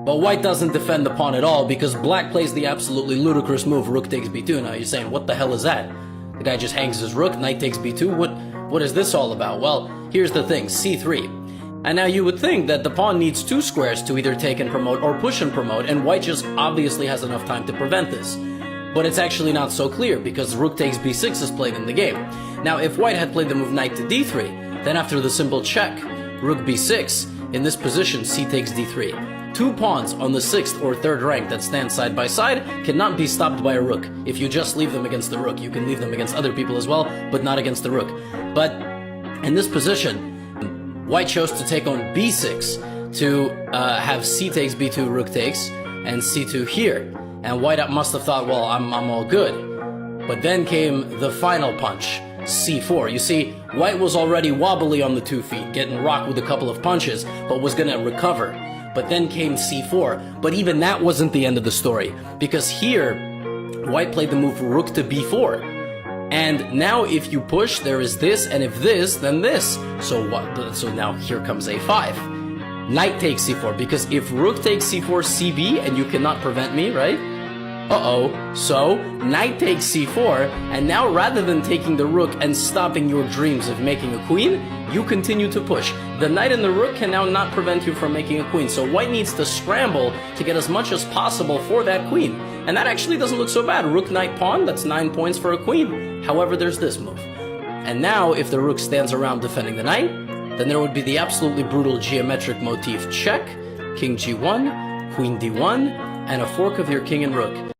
But white doesn't defend the pawn at all because black plays the absolutely ludicrous move, rook takes b2. Now you're saying, what the hell is that? The guy just hangs his rook, knight takes b2. What is this all about? Well, here's the thing, c3. And now you would think that the pawn needs 2 squares to either take and promote or push and promote, and white just obviously has enough time to prevent this. But it's actually not so clear, because rook takes b6 is played in the game. Now, if white had played the move knight to d3, then after the simple check, rook b6, in this position, c takes d3. 2 pawns on the 6th or 3rd rank that stand side by side cannot be stopped by a rook. If you just leave them against the rook, you can leave them against other people as well, but not against the rook. But in this position, white chose to take on b6 to have c takes b2, rook takes, and c2 here. And white must have thought, well, I'm all good. But then came the final punch, c4. You see, white was already wobbly on the 2 feet, getting rocked with a couple of punches, but was gonna recover. But then came c4. But even that wasn't the end of the story, because here, white played the move rook to b4. And now if you push, there is this, and if this, then this. So what? So now here comes a5. Knight takes c4, because if rook takes c4, cb, and you cannot prevent me, right? Uh-oh. So, knight takes c4, and now rather than taking the rook and stopping your dreams of making a queen, you continue to push. The knight and the rook can now not prevent you from making a queen, so white needs to scramble to get as much as possible for that queen. And that actually doesn't look so bad. Rook, knight, pawn, that's 9 points for a queen. However, there's this move. And now, if the rook stands around defending the knight, then there would be the absolutely brutal geometric motif check, king g1, queen d1, and a fork of your king and rook.